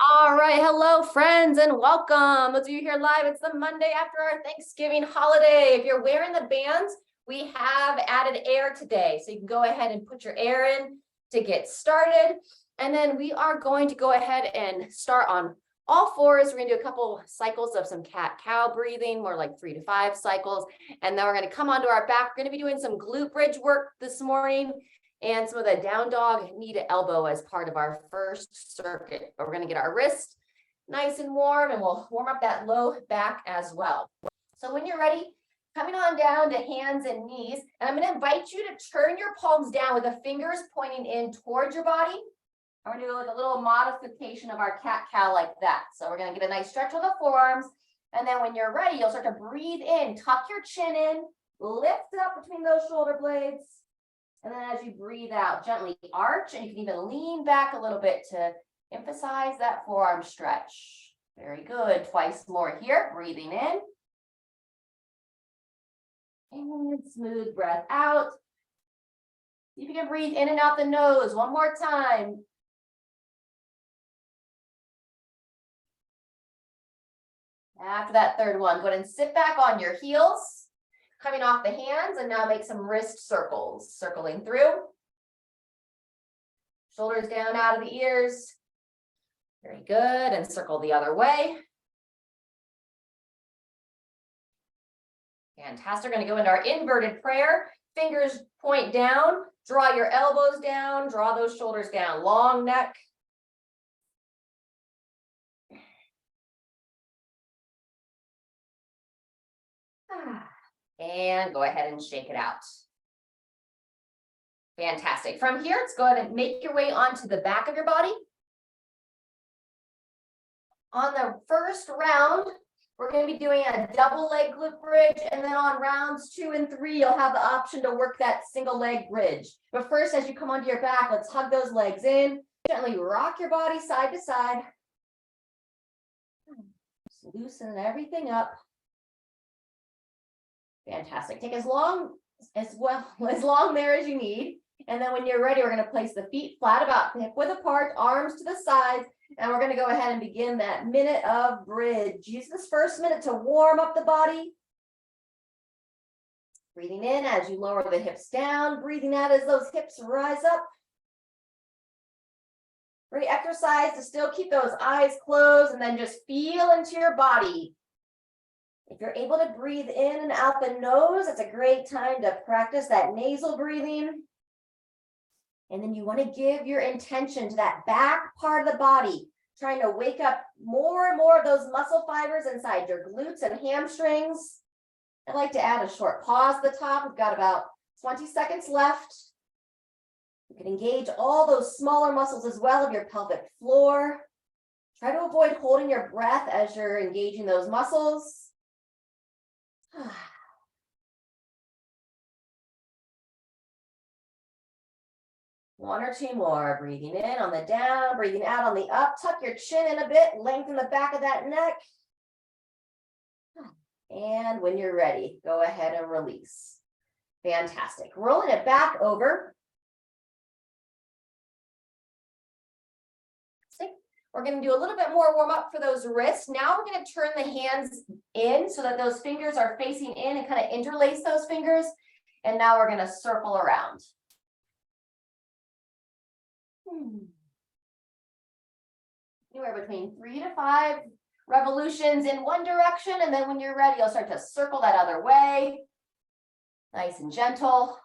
All right, hello friends and welcome. Those of you here live, it's the Monday after our Thanksgiving holiday. If you're wearing the bands, we have added air today. So you can go ahead and put your air in to get started. And then we are going to go ahead and start on all fours. We're gonna do a couple cycles of some cat-cow breathing, more like 3 to 5 cycles. And then we're gonna come onto our back. We're gonna be doing some glute bridge work this morning and some of the down dog knee to elbow as part of our first circuit. But we're going to get our wrist nice and warm, and we'll warm up that low back as well. So when you're ready, coming on down to hands and knees, and I'm going to invite you to turn your palms down with the fingers pointing in towards your body. I'm going to do like a little modification of our cat-cow like that. So we're going to get a nice stretch on the forearms, and then when you're ready, you'll start to breathe in, tuck your chin in, lift up between those shoulder blades. And then as you breathe out, gently arch, and you can even lean back a little bit to emphasize that forearm stretch. Very good. Twice more here. Breathing in. And smooth breath out. See if you can breathe in and out the nose. One more time. After that third one, go ahead and sit back on your heels. Coming off the hands, and now make some wrist circles, circling through. Shoulders down out of the ears. Very good, and circle the other way. Fantastic, we're gonna go into our inverted prayer. Fingers point down, draw your elbows down, draw those shoulders down, long neck. And go ahead and shake it out. Fantastic. From here, let's go ahead and make your way onto the back of your body. On the first round, we're going to be doing a double leg glute bridge, and then on rounds 2 and 3, you'll have the option to work that single leg bridge. But first, as you come onto your back, let's hug those legs in. Gently rock your body side to side. Just loosen everything up. Fantastic. Take as long there as you need. And then when you're ready, we're going to place the feet flat about hip width apart, arms to the sides, and we're going to go ahead and begin that minute of bridge. Use this first minute to warm up the body. Breathing in as you lower the hips down, breathing out as those hips rise up. Great exercise to still keep those eyes closed and then just feel into your body. If you're able to breathe in and out the nose, it's a great time to practice that nasal breathing. And then you want to give your intention to that back part of the body, trying to wake up more and more of those muscle fibers inside your glutes and hamstrings. I'd like to add a short pause at the top. We've got about 20 seconds left. You can engage all those smaller muscles as well of your pelvic floor. Try to avoid holding your breath as you're engaging those muscles. One or two more. Breathing in on the down, breathing out on the up. Tuck your chin in a bit, lengthen the back of that neck. And when you're ready, go ahead and release. Fantastic. Rolling it back over. We're going to do a little bit more warm up for those wrists. Now we're going to turn the hands in so that those fingers are facing in and kind of interlace those fingers. And now we're going to circle around. Anywhere between 3 to 5 revolutions in one direction. And then when you're ready, you'll start to circle that other way. Nice and gentle.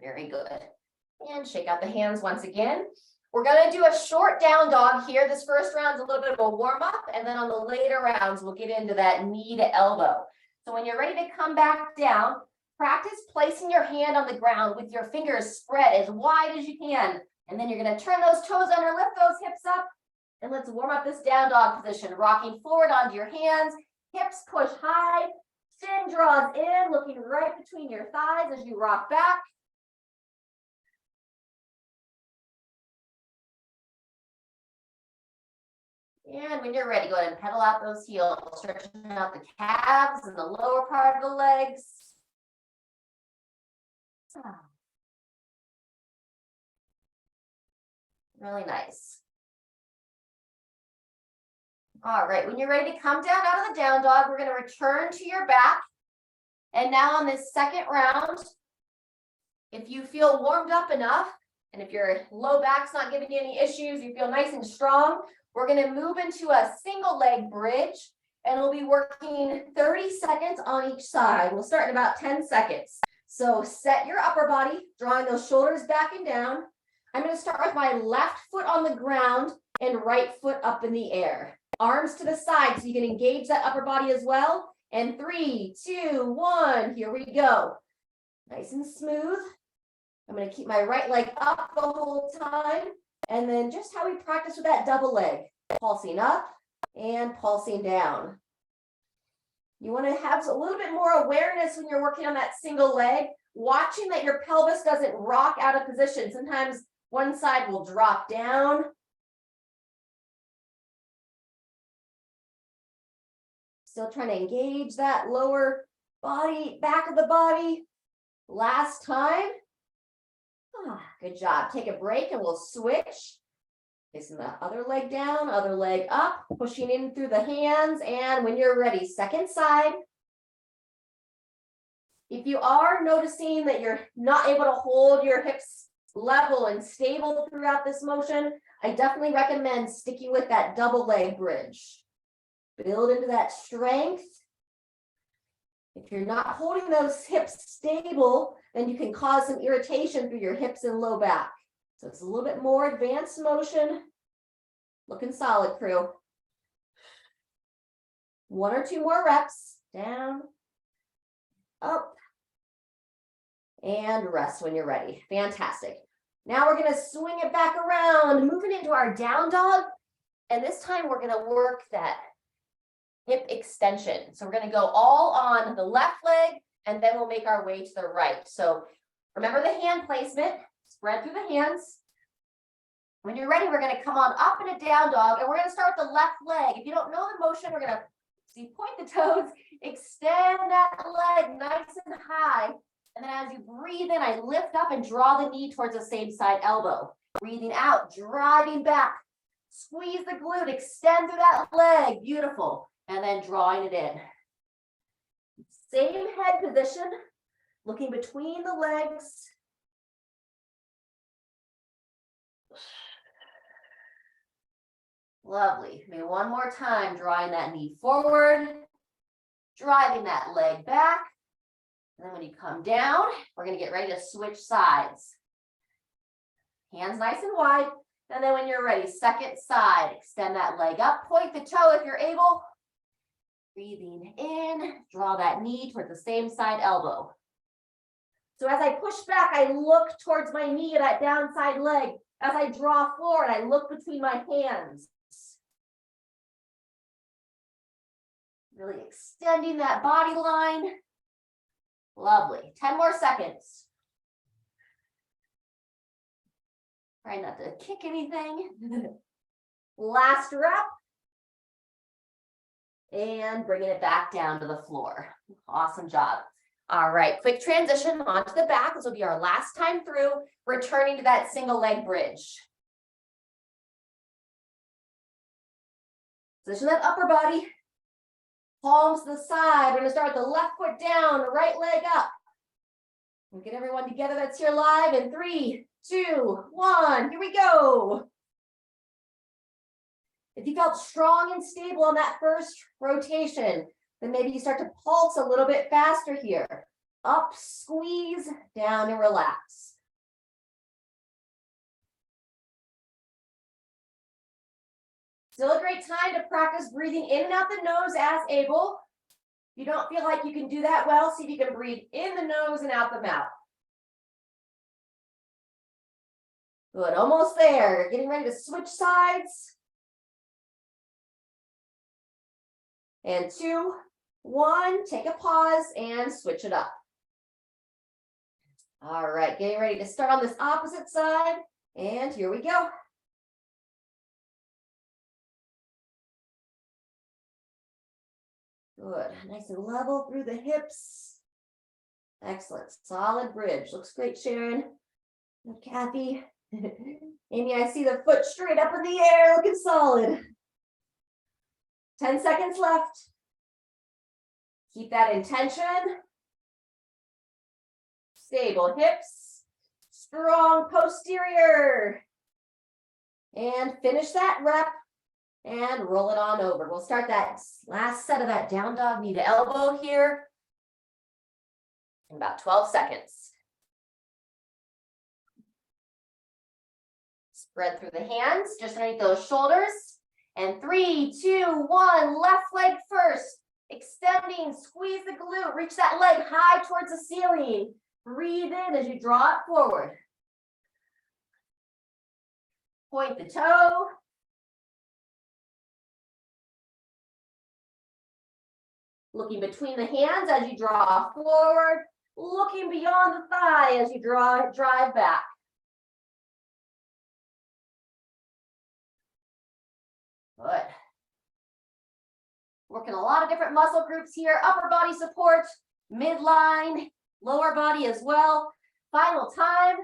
Very good. And shake out the hands once again. We're going to do a short down dog here. This first round is a little bit of a warm up, and then on the later rounds, we'll get into that knee to elbow. So when you're ready to come back down, practice placing your hand on the ground with your fingers spread as wide as you can. And then you're going to turn those toes under, lift those hips up, and let's warm up this down dog position. Rocking forward onto your hands, hips push high, chin draws in, looking right between your thighs as you rock back. And when you're ready, go ahead and pedal out those heels, stretching out the calves and the lower part of the legs. Really nice. All right, when you're ready to come down out of the down dog, we're going to return to your back. And now on this second round, if you feel warmed up enough, and if your low back's not giving you any issues, you feel nice and strong, we're going to move into a single leg bridge, and we'll be working 30 seconds on each side. We'll start in about 10 seconds. So set your upper body, drawing those shoulders back and down. I'm going to start with my left foot on the ground and right foot up in the air. Arms to the side so you can engage that upper body as well. And 3, 2, 1, here we go. Nice and smooth. I'm going to keep my right leg up the whole time. And then just how we practice with that double leg, pulsing up and pulsing down. You want to have a little bit more awareness when you're working on that single leg, watching that your pelvis doesn't rock out of position. Sometimes one side will drop down. Still trying to engage that lower body, back of the body. Last time. Good job. Take a break and we'll switch. Facing the other leg down, other leg up, pushing in through the hands. And when you're ready, second side. If you are noticing that you're not able to hold your hips level and stable throughout this motion, I definitely recommend sticking with that double leg bridge. Build into that strength. If you're not holding those hips stable, then you can cause some irritation through your hips and low back. So it's a little bit more advanced motion. Looking solid, crew. 1 or 2 more reps. Down, up, and rest when you're ready. Fantastic. Now we're going to swing it back around, moving into our down dog. And this time we're going to work that hip extension. So we're going to go all on the left leg, and then we'll make our way to the right. So remember the hand placement, spread through the hands. When you're ready, we're going to come on up in a down dog, and we're going to start with the left leg. If you don't know the motion, we're going to point the toes, extend that leg nice and high. And then as you breathe in, I lift up and draw the knee towards the same side elbow. Breathing out, driving back. Squeeze the glute, extend through that leg. Beautiful. And then drawing it in. Same head position, looking between the legs. Lovely. Maybe one more time, drawing that knee forward, driving that leg back. And then when you come down, we're going to get ready to switch sides. Hands nice and wide. And then when you're ready, second side, extend that leg up, point the toe if you're able. Breathing in, draw that knee towards the same side elbow. So as I push back, I look towards my knee of that downside leg. As I draw forward, I look between my hands. Really extending that body line. Lovely. 10 more seconds. Try not to kick anything. Last rep. And bringing it back down to the floor. Awesome job. All right, quick transition onto the back. This will be our last time through, returning to that single leg bridge. Position that upper body. Palms to the side. We're going to start with the left foot down, the right leg up. We'll get everyone together that's here live in 3, 2, 1. Here we go. If you felt strong and stable on that first rotation, then maybe you start to pulse a little bit faster here. Up, squeeze, down, and relax. Still a great time to practice breathing in and out the nose as able. If you don't feel like you can do that well, see if you can breathe in the nose and out the mouth. Good, almost there. Getting ready to switch sides. And 2, 1, take a pause and switch it up. All right, getting ready to start on this opposite side. And here we go. Good, nice and level through the hips. Excellent, solid bridge. Looks great, Sharon. And Kathy. Amy, I see the foot straight up in the air, looking solid. 10 seconds left. Keep that intention. Stable hips, strong posterior. And finish that rep and roll it on over. We'll start that last set of that down dog knee to elbow here in about 12 seconds. Spread through the hands, just underneath those shoulders. And 3, 2, 1, left leg first. Extending, squeeze the glute, reach that leg high towards the ceiling. Breathe in as you draw it forward. Point the toe. Looking between the hands as you draw forward. Looking beyond the thigh as you drive back. Good. Working a lot of different muscle groups here. Upper body support, midline, lower body as well. Final time.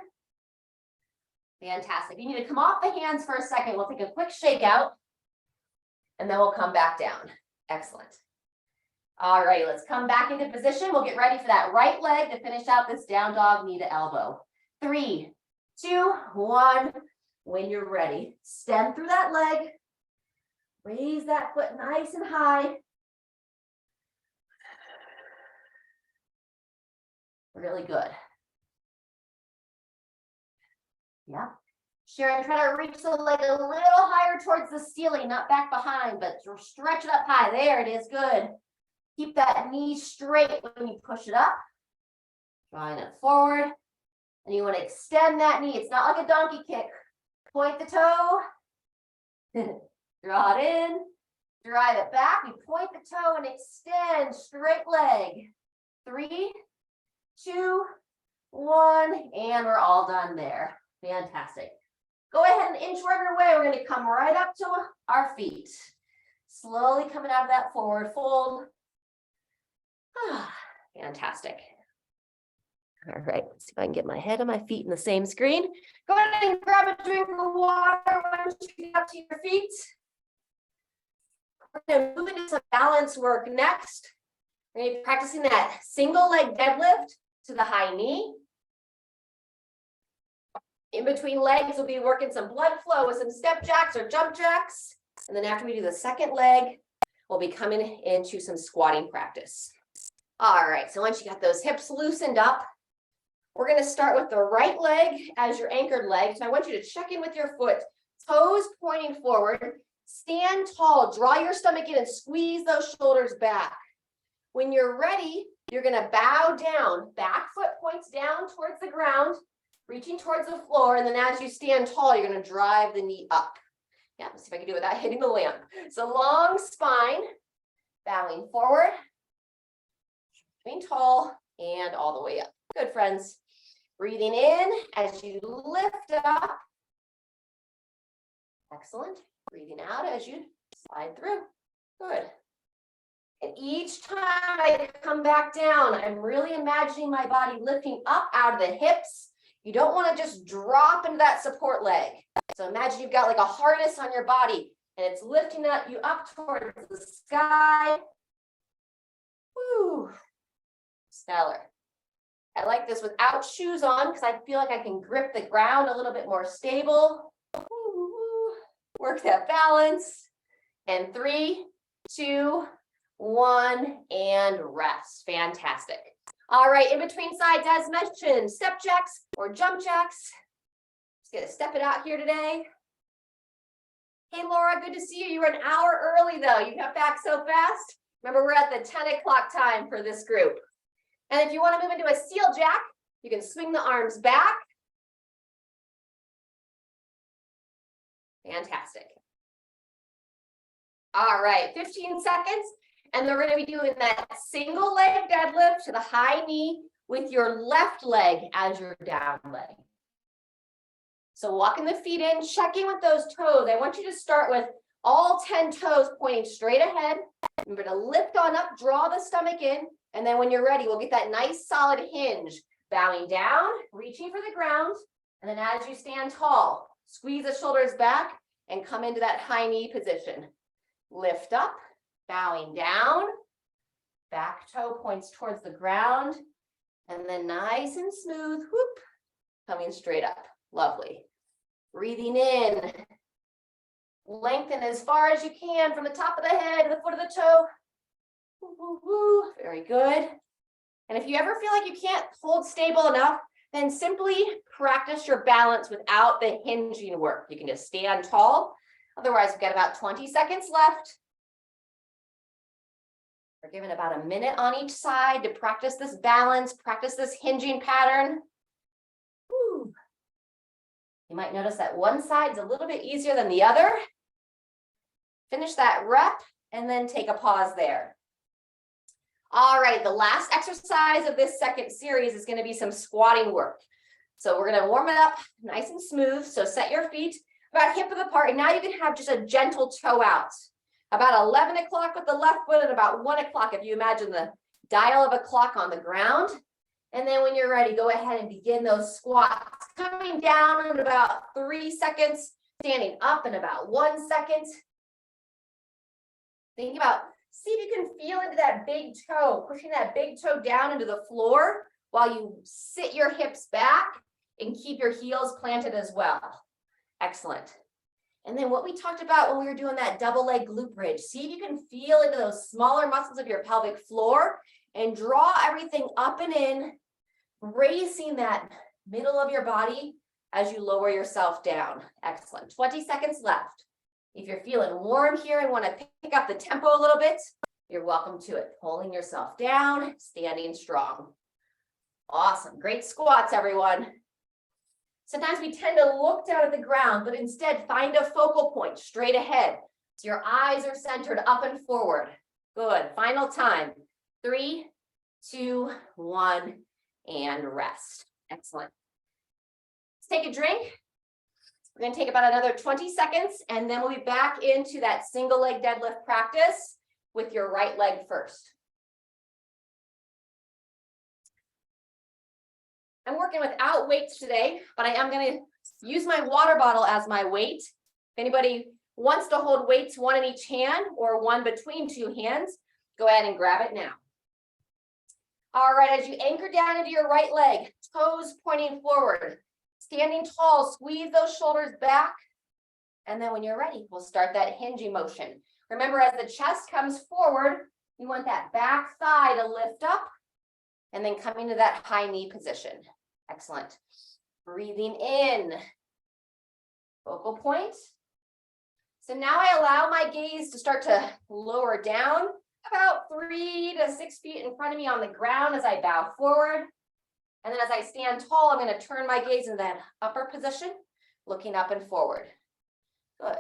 Fantastic. You need to come off the hands for a second. We'll take a quick shakeout and then we'll come back down. Excellent. All right, let's come back into position. We'll get ready for that right leg to finish out this down dog knee to elbow. 3, 2, 1. When you're ready, stem through that leg. Raise that foot nice and high. Really good. Yeah. Sharon, try to reach the leg a little higher towards the ceiling, not back behind, but stretch it up high. There it is. Good. Keep that knee straight when you push it up. Drawing it forward. And you want to extend that knee. It's not like a donkey kick. Point the toe. Draw it in. Drive it back. We point the toe and extend. Straight leg. 3, 2, 1. And we're all done there. Fantastic. Go ahead and inchworm your way. We're going to come right up to our feet. Slowly coming out of that forward fold. Fantastic. All right, let's see if I can get my head and my feet in the same screen. Go ahead and grab a drink of water once you get up to your feet. We're going to move into some balance work next. We're going to be practicing that single leg deadlift to the high knee. In between legs, we'll be working some blood flow with some step jacks or jump jacks. And then after we do the second leg, we'll be coming into some squatting practice. All right, so once you got those hips loosened up, we're going to start with the right leg as your anchored leg. So I want you to check in with your foot, toes pointing forward, stand tall, draw your stomach in and squeeze those shoulders back. When you're ready, you're going to bow down, back foot points down towards the ground, reaching towards the floor. And then as you stand tall, you're going to drive the knee up. Yeah, let's see if I can do it without hitting the lamp. So long spine, bowing forward, being tall, and all the way up. Good, friends. Breathing in as you lift up. Excellent. Breathing out as you slide through. Good. And each time I come back down, I'm really imagining my body lifting up out of the hips. You don't want to just drop into that support leg. So imagine you've got like a harness on your body and it's lifting you up towards the sky. Woo. Stellar. I like this without shoes on because I feel like I can grip the ground a little bit more stable. Woo. Work that balance. And 3, 2, 1, and rest. Fantastic. All right, in between sides, as mentioned, step jacks or jump jacks. Just gonna step it out here today. Hey, Laura, good to see you. You were an hour early, though. You got back so fast. Remember, we're at the 10 o'clock time for this group. And if you want to move into a seal jack, you can swing the arms back. Fantastic. All right, 15 seconds. And then we're going to be doing that single leg deadlift to the high knee with your left leg as your down leg. So walking the feet in, checking with those toes. I want you to start with all 10 toes pointing straight ahead. Remember to lift on up, draw the stomach in. And then when you're ready, we'll get that nice solid hinge. Bowing down, reaching for the ground. And then as you stand tall, squeeze the shoulders back and come into that high knee position. Lift up, bowing down, back toe points towards the ground, and then nice and smooth, whoop, coming straight up. Lovely. Breathing in. Lengthen as far as you can from the top of the head to the foot of the toe. Woo, woo, woo. Very good. And if you ever feel like you can't hold stable enough, then simply practice your balance without the hinging work. You can just stand tall. Otherwise, we've got about 20 seconds left. We're given about a minute on each side to practice this balance, practice this hinging pattern. Woo. You might notice that one side's a little bit easier than the other. Finish that rep and then take a pause there. All right, the last exercise of this second series is going to be some squatting work. So we're going to warm it up nice and smooth. So set your feet about hip width apart, and now you can have just a gentle toe out. About 11 o'clock with the left foot and about 1 o'clock if you imagine the dial of a clock on the ground. And then when you're ready, go ahead and begin those squats. Coming down in about 3 seconds, standing up in about 1 second. Think about, see if you can feel into that big toe, pushing that big toe down into the floor while you sit your hips back and keep your heels planted as well. Excellent. And then what we talked about when we were doing that double leg glute bridge, see if you can feel into those smaller muscles of your pelvic floor and draw everything up and in, bracing that middle of your body as you lower yourself down. Excellent. 20 seconds left. If you're feeling warm here and want to pick up the tempo a little bit, you're welcome to it. Pulling yourself down, standing strong. Awesome. Great squats, everyone. Sometimes we tend to look down at the ground, but instead find a focal point straight ahead. So your eyes are centered up and forward. Good. Final time. 3, 2, 1, and rest. Excellent. Let's take a drink. We're going to take about another 20 seconds, and then we'll be back into that single leg deadlift practice with your right leg first. I'm working without weights today, but I am going to use my water bottle as my weight. If anybody wants to hold weights, one in each hand or one between two hands, go ahead and grab it now. All right, as you anchor down into your right leg, toes pointing forward, standing tall, squeeze those shoulders back. And then when you're ready, we'll start that hinging motion. Remember, as the chest comes forward, you want that back thigh to lift up and then coming to that high knee position. Excellent. Breathing in. Focal point. So now I allow my gaze to start to lower down about 3 to 6 feet in front of me on the ground as I bow forward. And then as I stand tall, I'm going to turn my gaze in that upper position, looking up and forward. Good.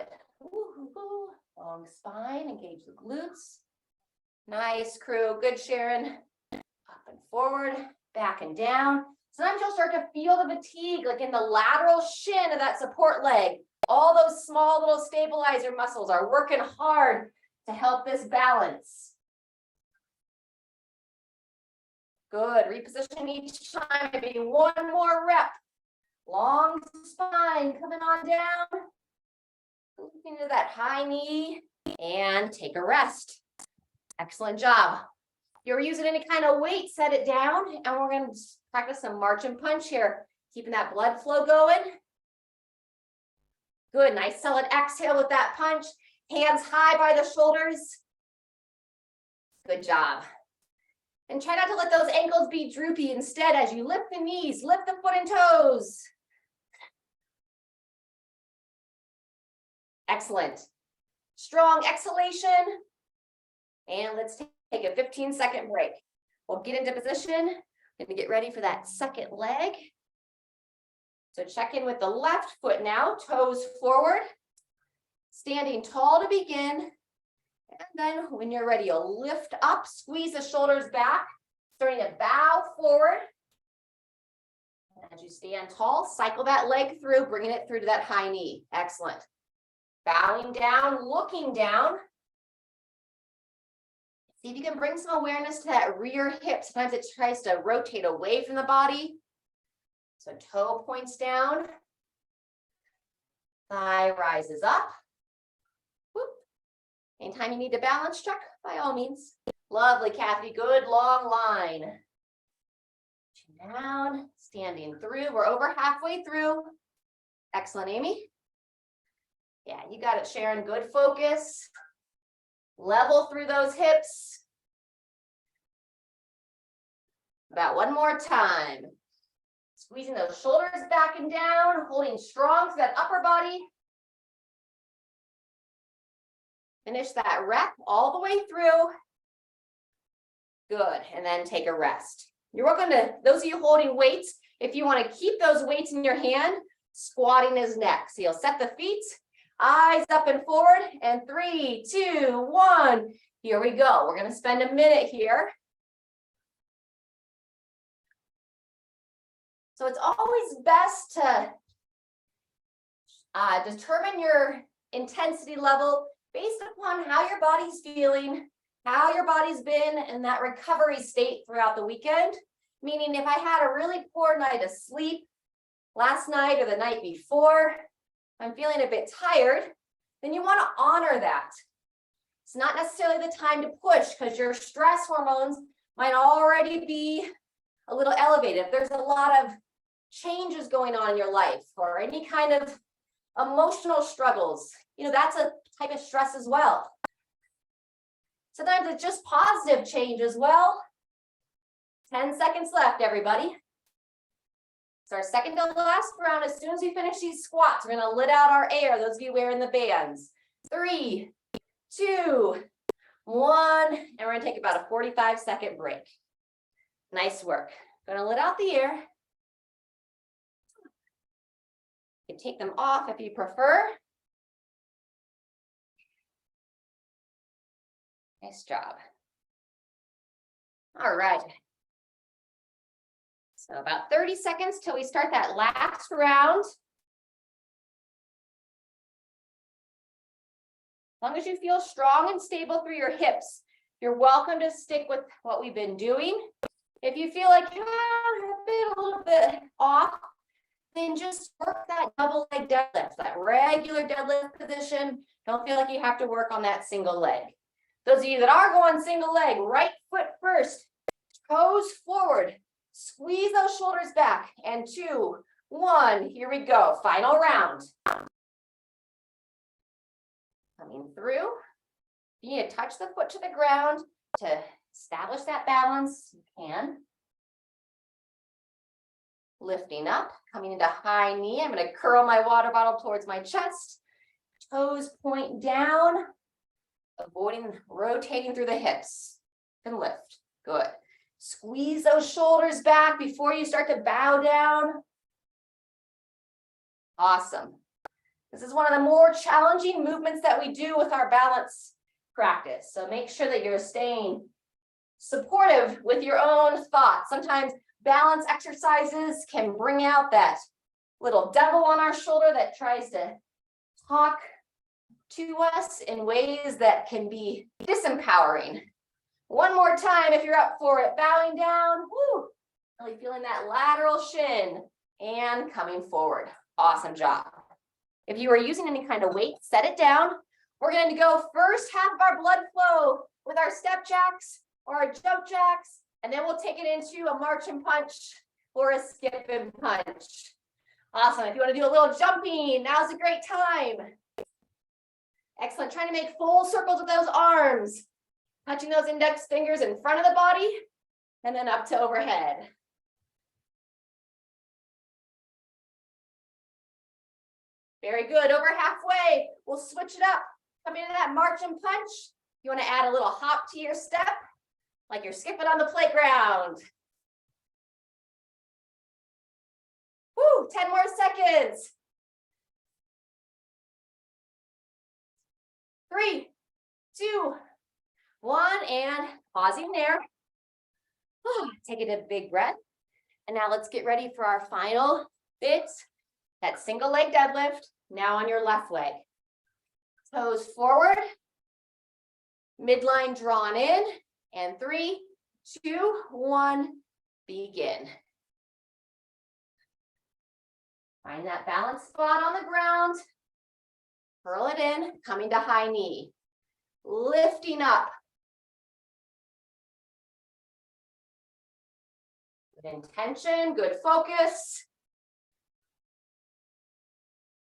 Long spine, engage the glutes. Nice, crew. Good, Sharon. Up and forward, back and down. Sometimes you'll start to feel the fatigue, like in the lateral shin of that support leg. All those small little stabilizer muscles are working hard to help this balance. Good. Reposition each time. Maybe one more rep. Long spine coming on down. Moving to that high knee and take a rest. Excellent job. If you're using any kind of weight, set it down, and we're going to practice some march and punch here, keeping that blood flow going. Good. Nice solid exhale with that punch. Hands high by the shoulders. Good job. And try not to let those ankles be droopy. Instead, as you lift the knees, lift the foot and toes. Excellent. Strong exhalation. And let's take a 15-second break. We'll get into position and get ready for that second leg. So check in with the left foot now, toes forward. Standing tall to begin. And then when you're ready, you'll lift up, squeeze the shoulders back, starting to bow forward. As you stand tall, cycle that leg through, bringing it through to that high knee. Excellent. Bowing down, looking down. See if you can bring some awareness to that rear hip. Sometimes it tries to rotate away from the body. So toe points down, thigh rises up. Whoop. Anytime you need to balance check, by all means. Lovely, Kathy, good long line. Chin down, standing through, we're over halfway through. Excellent, Amy. Yeah, you got it, Sharon, good focus. Level through those hips. About one more time. Squeezing those shoulders back and down, holding strong to that upper body. Finish that rep all the way through. Good, and then take a rest. You're welcome to, those of you holding weights, if you want to keep those weights in your hand, squatting is next. So you'll set the feet, eyes up and forward, and 3, 2, 1. Here we go. We're going to spend a minute here. So it's always best to determine your intensity level based upon how your body's feeling, how your body's been in that recovery state throughout the weekend. Meaning if I had a really poor night of sleep last night or the night before, I'm feeling a bit tired, then you want to honor that. It's not necessarily the time to push because your stress hormones might already be a little elevated. If there's a lot of changes going on in your life or any kind of emotional struggles, that's a type of stress as well. Sometimes it's just positive change as well. 10 seconds left, everybody. It's our second to last round. As soon as we finish these squats, we're going to let out our air. Those of you wearing the bands. 3, 2, 1. And we're going to take about a 45-second break. Nice work. Going to let out the air. You can take them off if you prefer. Nice job. All right. So about 30 seconds till we start that last round. As long as you feel strong and stable through your hips, you're welcome to stick with what we've been doing. If you feel like I've been a little bit off, then just work that double leg deadlift, that regular deadlift position. Don't feel like you have to work on that single leg. Those of you that are going single leg, right foot first, toes forward, squeeze those shoulders back, and 2, 1, here we go, final round. Coming through, you need to touch the foot to the ground to establish that balance, you can. Lifting up, coming into high knee. I'm going to curl my water bottle towards my chest. Toes point down, avoiding rotating through the hips. And lift. Good. Squeeze those shoulders back before you start to bow down. Awesome. This is one of the more challenging movements that we do with our balance practice. So make sure that you're staying supportive with your own thoughts. Sometimes balance exercises can bring out that little devil on our shoulder that tries to talk to us in ways that can be disempowering. One more time, if you're up for it, bowing down, woo, really feeling that lateral shin and coming forward. Awesome job. If you are using any kind of weight, set it down. We're going to go first half of our blood flow with our step jacks or our jump jacks. And then we'll take it into a march and punch or a skip and punch. Awesome. If you want to do a little jumping, now's a great time. Excellent. Trying to make full circles with those arms. Touching those index fingers in front of the body and then up to overhead. Very good. Over halfway. We'll switch it up. Come into that march and punch. You want to add a little hop to your step, like you're skipping on the playground. Woo, 10 more seconds. 3, 2, 1, and pausing there. Take a big breath. And now let's get ready for our final bit, that single leg deadlift, now on your left leg. Toes forward, midline drawn in, and 3, 2, 1, begin. Find that balanced spot on the ground. Curl it in, coming to high knee. Lifting up. Good intention, good focus.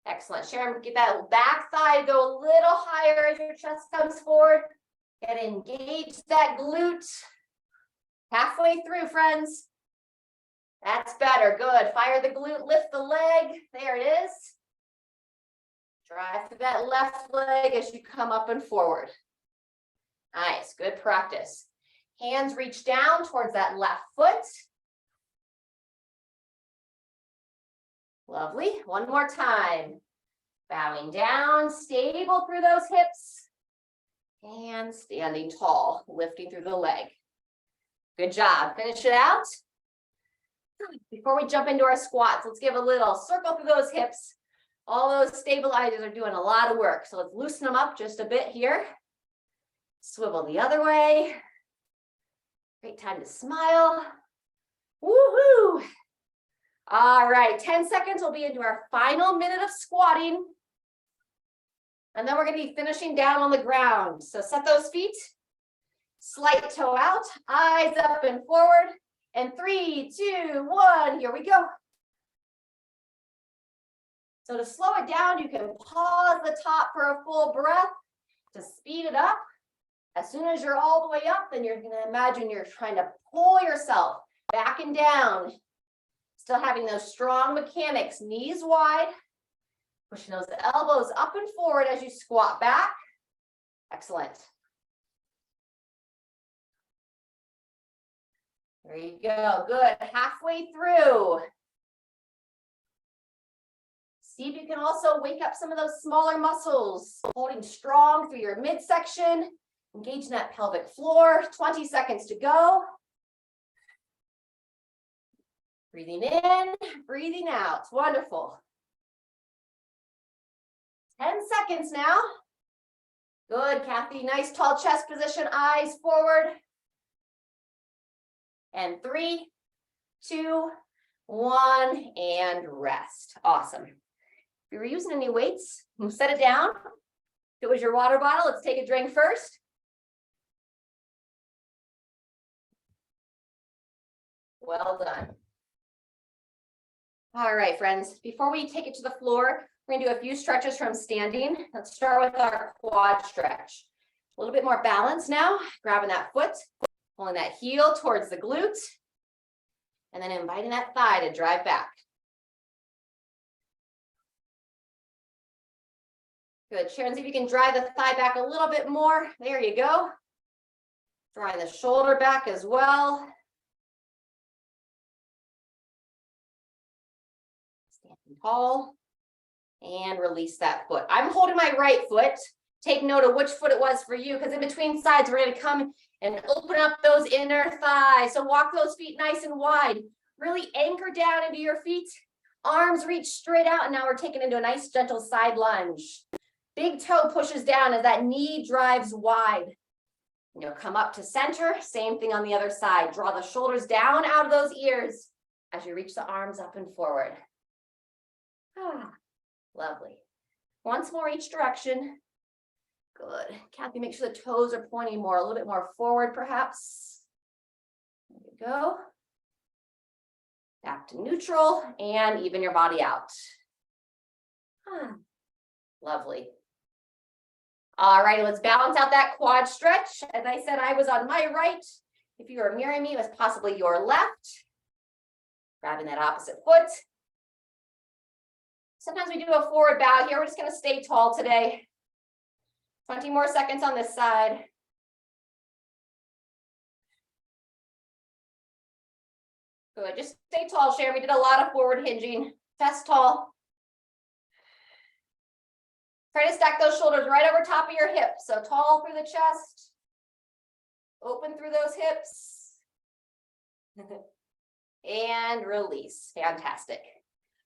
Excellent. Sharon, get that back thigh, go a little higher as your chest comes forward. Get engaged that glute. Halfway through, friends. That's better. Good. Fire the glute, lift the leg. There it is. Drive through that left leg as you come up and forward. Nice. Good practice. Hands reach down towards that left foot. Lovely. One more time. Bowing down, stable through those hips. And standing tall, lifting through the leg. Good job. Finish it out. Before we jump into our squats, let's give a little circle through those hips. All those stabilizers are doing a lot of work. So let's loosen them up just a bit here. Swivel the other way. Great time to smile. Woohoo! All right, 10 seconds, we'll be into our final minute of squatting. And then we're going to be finishing down on the ground. So set those feet, slight toe out, eyes up and forward. And 3, 2, 1, here we go. So to slow it down, you can pause the top for a full breath. To speed it up, as soon as you're all the way up, then you're going to imagine you're trying to pull yourself back and down. Still having those strong mechanics, knees wide, pushing those elbows up and forward as you squat back. Excellent. There you go. Good. Halfway through. See if you can also wake up some of those smaller muscles, holding strong through your midsection, engaging that pelvic floor. 20 seconds to go. Breathing in, breathing out. Wonderful. 10 seconds now. Good, Kathy. Nice tall chest position, eyes forward. And 3, 2, 1, and rest. Awesome. If you were using any weights, set it down. If it was your water bottle, let's take a drink first. Well done. All right, friends, before we take it to the floor, we're gonna do a few stretches from standing. Let's start with our quad stretch. A little bit more balance now, grabbing that foot, pulling that heel towards the glute, and then inviting that thigh to drive back. Good, Sharon, see if you can drive the thigh back a little bit more. There you go. Drawing the shoulder back as well. Tall and release that foot. I'm holding my right foot. Take note of which foot it was for you, because in between sides, we're going to come and open up those inner thighs. So walk those feet nice and wide. Really anchor down into your feet. Arms reach straight out. And now we're taking into a nice gentle side lunge. Big toe pushes down as that knee drives wide. You know, come up to center. Same thing on the other side. Draw the shoulders down out of those ears as you reach the arms up and forward. Ah, lovely. Once more each direction. Good. Kathy, make sure the toes are pointing more, a little bit more forward, perhaps. There you go. Back to neutral and even your body out. Ah, lovely. All right, let's balance out that quad stretch. As I said, I was on my right. If you are mirroring me, it was possibly your left. Grabbing that opposite foot. Sometimes we do a forward bow here. We're just going to stay tall today. 20 more seconds on this side. Good. Just stay tall, Sharon. We did a lot of forward hinging. Chest tall. Try to stack those shoulders right over top of your hips. So tall through the chest. Open through those hips. And release. Fantastic.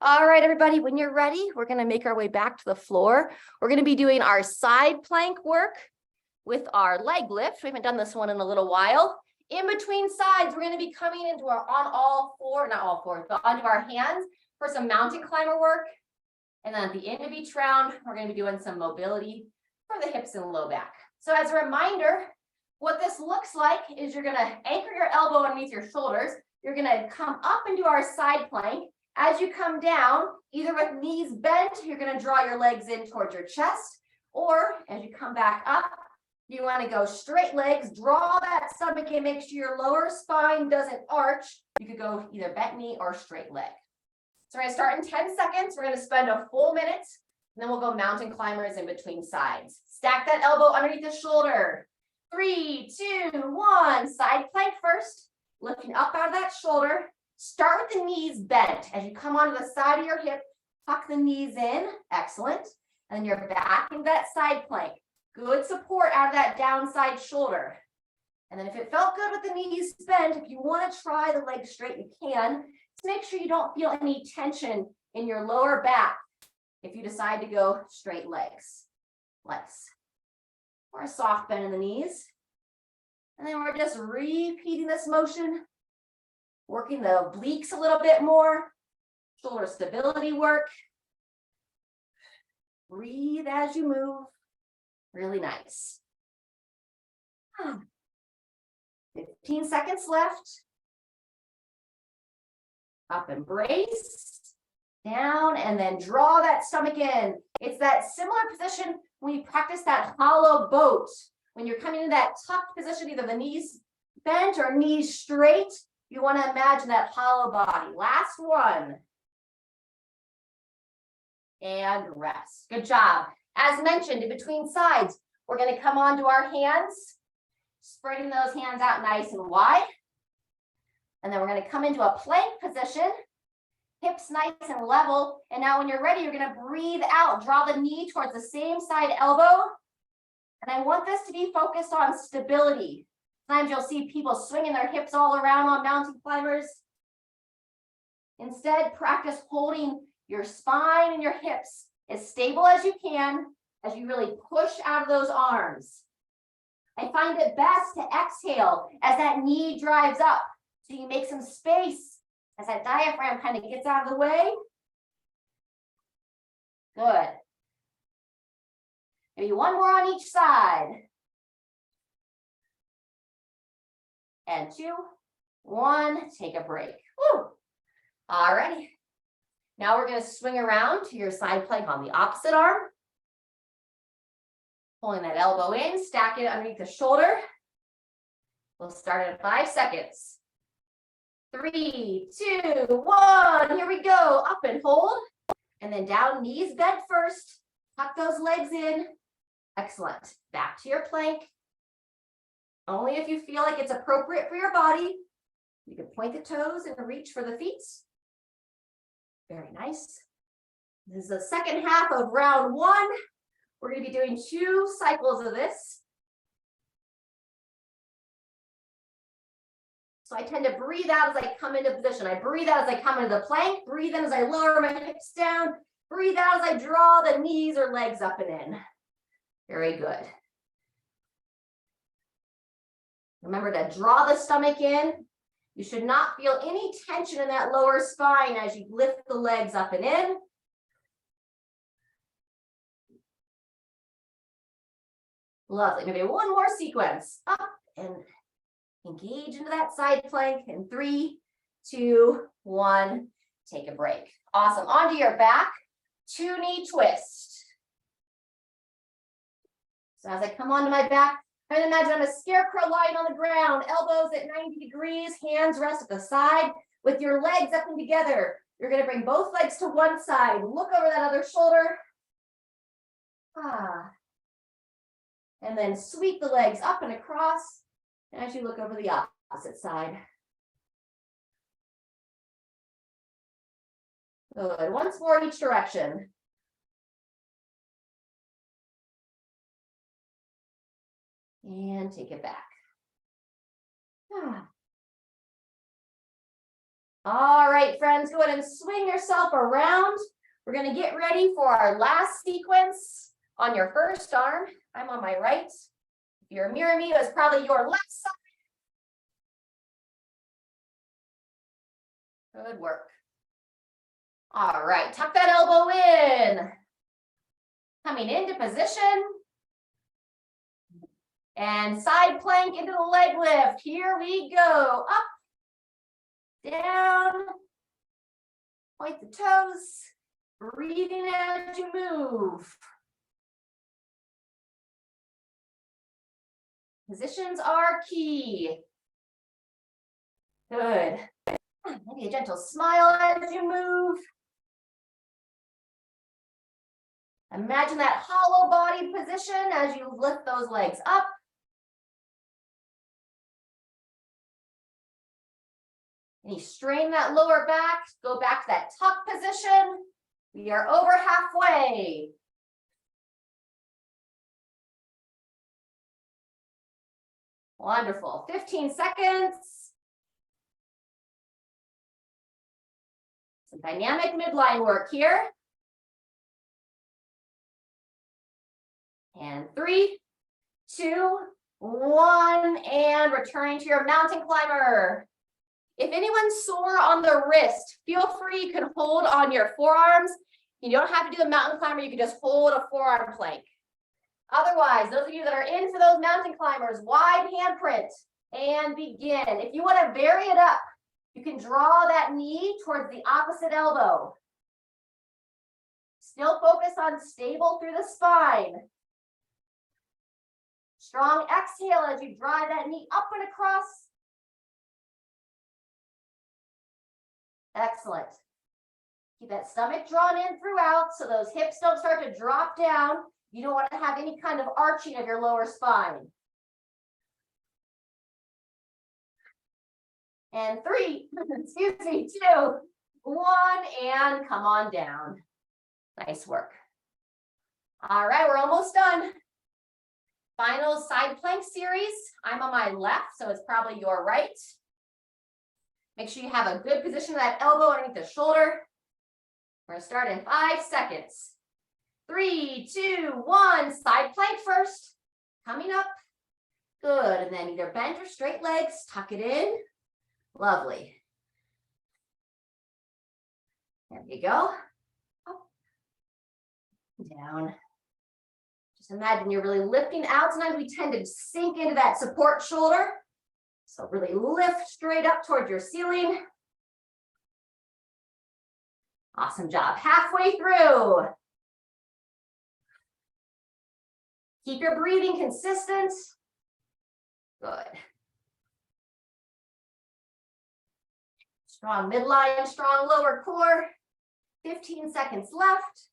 All right, everybody, when you're ready, we're going to make our way back to the floor. We're going to be doing our side plank work with our leg lift. We haven't done this one in a little while. In between sides, we're going to be coming into our on all four, not all fours, but onto our hands for some mountain climber work. And then at the end of each round, we're going to be doing some mobility for the hips and low back. So as a reminder, what this looks like is you're going to anchor your elbow underneath your shoulders. You're going to come up and do our side plank. As you come down, either with knees bent, you're going to draw your legs in towards your chest, or as you come back up, you want to go straight legs, draw that stomach in, make sure your lower spine doesn't arch. You could go either bent knee or straight leg. So we're going to start in 10 seconds. We're going to spend a full minute, and then we'll go mountain climbers in between sides. Stack that elbow underneath the shoulder. 3, 2, 1. Side plank first, lifting up out of that shoulder. Start with the knees bent. As you come onto the side of your hip, tuck the knees in. Excellent. And then you're back into that side plank. Good support out of that downside shoulder. And then if it felt good with the knees bent, if you want to try the legs straight, you can. Just make sure you don't feel any tension in your lower back if you decide to go straight legs. Or a soft bend in the knees. And then we're just repeating this motion, working the obliques a little bit more, shoulder stability work. Breathe as you move. Really nice. 15 seconds left. Up and brace. Down and then draw that stomach in. It's that similar position when you practice that hollow boat. When you're coming into that tucked position, either the knees bent or knees straight, you want to imagine that hollow body. Last one. And rest. Good job. As mentioned, in between sides, we're going to come onto our hands, spreading those hands out nice and wide. And then we're going to come into a plank position, hips nice and level. And now when you're ready, you're going to breathe out, draw the knee towards the same side elbow. And I want this to be focused on stability. Sometimes you'll see people swinging their hips all around on mountain climbers. Instead, practice holding your spine and your hips as stable as you can as you really push out of those arms. I find it best to exhale as that knee drives up. So you make some space as that diaphragm kind of gets out of the way. Good. Maybe one more on each side. And 2, 1, take a break. Woo. All righty. Now we're going to swing around to your side plank on the opposite arm. Pulling that elbow in, stack it underneath the shoulder. We'll start at 5 seconds. 3, 2, 1. Here we go. Up and hold. And then down, knees bent first. Tuck those legs in. Excellent. Back to your plank. Only if you feel like it's appropriate for your body. You can point the toes and reach for the feet. Very nice. This is the second half of round 1. We're going to be doing 2 cycles of this. So I tend to breathe out as I come into position. I breathe out as I come into the plank. Breathe in as I lower my hips down. Breathe out as I draw the knees or legs up and in. Very good. Remember to draw the stomach in. You should not feel any tension in that lower spine as you lift the legs up and in. Lovely. Maybe one more sequence. Up and engage into that side plank in 3, 2, 1. Take a break. Awesome. Onto your back. 2 knee twist. So as I come onto my back, try to imagine I'm a scarecrow lying on the ground, elbows at 90 degrees, hands rest at the side with your legs up and together. You're going to bring both legs to one side. Look over that other shoulder. And then sweep the legs up and across as you look over the opposite side. Good. Once more in each direction. And take it back. All right, friends, go ahead and swing yourself around. We're going to get ready for our last sequence on your first arm. I'm on my right. If you're mirroring me, it's probably your left side. Good work. All right, tuck that elbow in. Coming into position. And side plank into the leg lift. Here we go. Up, down, point the toes, breathing as you move. Positions are key. Good. Maybe a gentle smile as you move. Imagine that hollow body position as you lift those legs up. And you strain that lower back, go back to that tuck position. We are over halfway. Wonderful. 15 seconds. Some dynamic midline work here. And 3, 2, 1, and returning to your mountain climber. If anyone's sore on the wrist, feel free, you can hold on your forearms. You don't have to do the mountain climber, you can just hold a forearm plank. Otherwise, those of you that are in for those mountain climbers, wide handprint and begin. If you want to vary it up, you can draw that knee towards the opposite elbow. Still focus on stable through the spine. Strong exhale as you drive that knee up and across. Excellent. Keep that stomach drawn in throughout so those hips don't start to drop down. You don't want to have any kind of arching of your lower spine. And 3, 2, 1, and come on down. Nice work. All right, we're almost done. Final side plank series. I'm on my left, so it's probably your right. Make sure you have a good position of that elbow underneath the shoulder. We're gonna start in 5 seconds. 3, 2, 1, side plank first. Coming up. Good, and then either bend your straight legs, tuck it in. Lovely. There you go. Up, down. Just imagine you're really lifting out. Sometimes we tend to sink into that support shoulder. So really lift straight up towards your ceiling. Awesome job. Halfway through. Keep your breathing consistent. Good. Strong midline, strong lower core. 15 seconds left.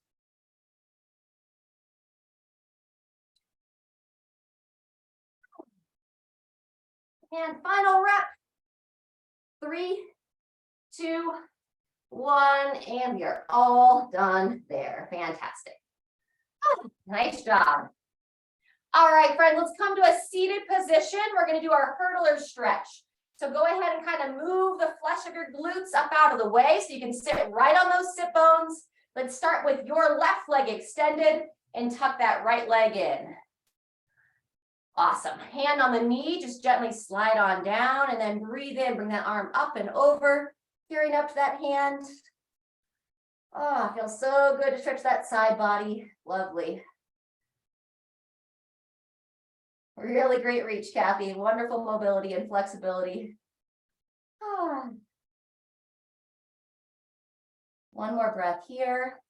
And final rep. 3, 2, 1, and we are all done there. Fantastic. Oh, nice job. All right, friends, let's come to a seated position. We're going to do our hurdler stretch. So go ahead and kind of move the flesh of your glutes up out of the way so you can sit right on those sit bones. Let's start with your left leg extended and tuck that right leg in. Awesome. Hand on the knee, just gently slide on down and then breathe in, bring that arm up and over, peering up to that hand. Oh, it feels so good to stretch that side body. Lovely. Really great reach, Kathy. Wonderful mobility and flexibility. Ah. One more breath here.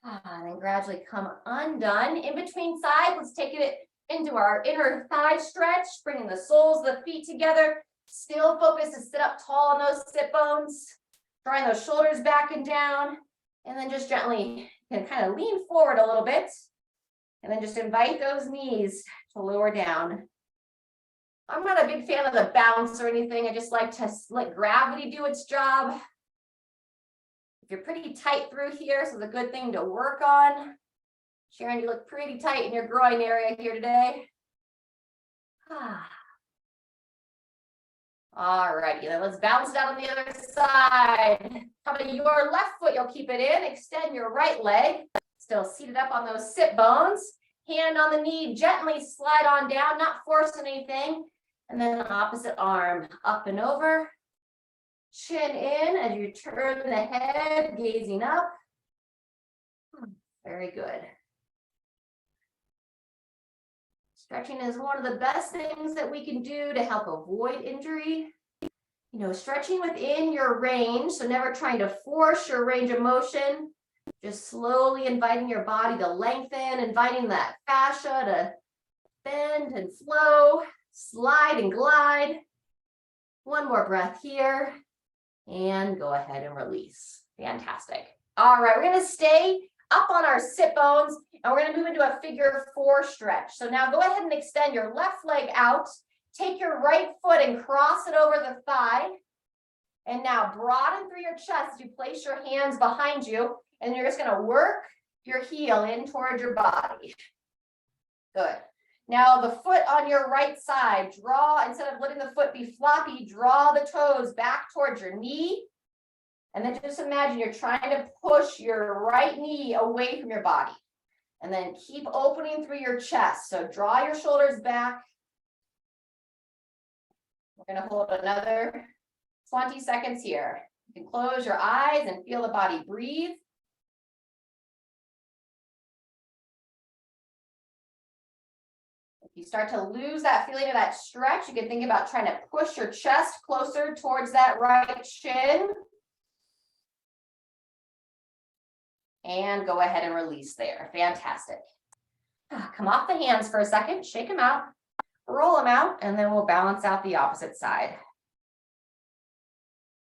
And then gradually come undone. In between sides, let's take it into our inner thigh stretch, bringing the soles of the feet together. Still focus to sit up tall on those sit bones. Drawing those shoulders back and down. And then just gently, you can kind of lean forward a little bit. And then just invite those knees to lower down. I'm not a big fan of the bounce or anything. I just like to let gravity do its job. If you're pretty tight through here, so it's a good thing to work on. Sharon, you look pretty tight in your groin area here today. All righty, then let's bounce it out on the other side. Coming to your left foot, you'll keep it in. Extend your right leg. Still seated up on those sit bones. Hand on the knee, gently slide on down, not forcing anything. And then opposite arm up and over. Chin in as you turn the head, gazing up. Very good. Stretching is one of the best things that we can do to help avoid injury. You know, stretching within your range, so never trying to force your range of motion, just slowly inviting your body to lengthen, inviting that fascia to bend and flow, slide and glide. One more breath here, and go ahead and release. Fantastic. All right, we're gonna stay up on our sit bones, and we're gonna move into a figure 4 stretch. So now go ahead and extend your left leg out. Take your right foot and cross it over the thigh. And now broaden through your chest as you place your hands behind you. And you're just going to work your heel in towards your body. Good. Now the foot on your right side, draw, instead of letting the foot be floppy, draw the toes back towards your knee. And then just imagine you're trying to push your right knee away from your body. And then keep opening through your chest. So draw your shoulders back. We're going to hold another 20 seconds here. You can close your eyes and feel the body breathe. If you start to lose that feeling of that stretch, you can think about trying to push your chest closer towards that right shin. And go ahead and release there. Fantastic. Come off the hands for a second, shake them out. Roll them out, and then we'll balance out the opposite side.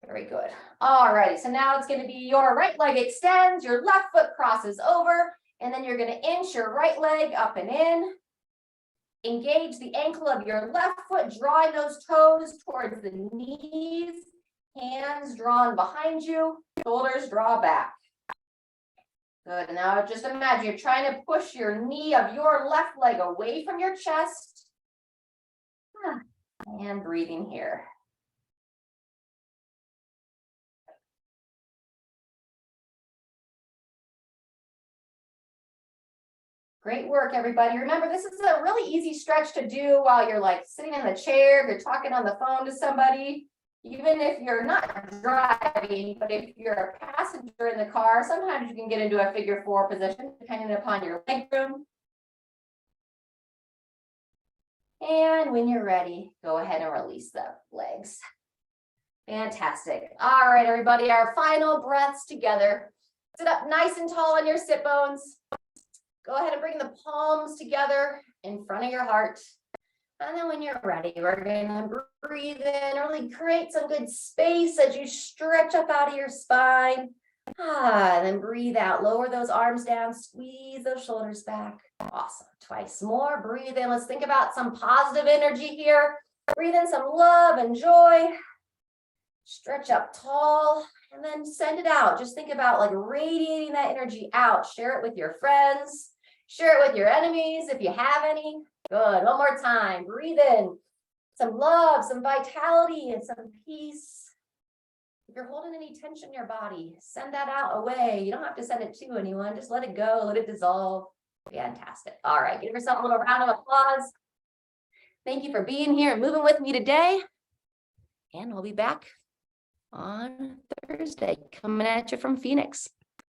Very good. All righty, so now it's going to be your right leg extends, your left foot crosses over, and then you're going to inch your right leg up and in. Engage the ankle of your left foot, drawing those toes towards the knees, hands drawn behind you, shoulders draw back. Good, now just imagine you're trying to push your knee of your left leg away from your chest. And breathing here. Great work, everybody. Remember, this is a really easy stretch to do while you're like sitting in the chair, you're talking on the phone to somebody, even if you're not driving, but if you're a passenger in the car, sometimes you can get into a figure 4 position, depending upon your leg room. And when you're ready, go ahead and release the legs. Fantastic. All right, everybody, our final breaths together. Sit up nice and tall on your sit bones. Go ahead and bring the palms together in front of your heart. And then when you're ready, we're going to breathe in, really create some good space as you stretch up out of your spine. And then breathe out, lower those arms down, squeeze those shoulders back. Awesome. Twice more. Breathe in. Let's think about some positive energy here. Breathe in some love and joy. Stretch up tall and then send it out. Just think about like radiating that energy out. Share it with your friends. Share it with your enemies if you have any. Good. One more time. Breathe in some love, some vitality, and some peace. If you're holding any tension in your body, send that out away. You don't have to send it to anyone. Just let it go. Let it dissolve. Fantastic. All right. Give yourself a little round of applause. Thank you for being here and moving with me today. And we'll be back on Thursday, coming at you from Phoenix.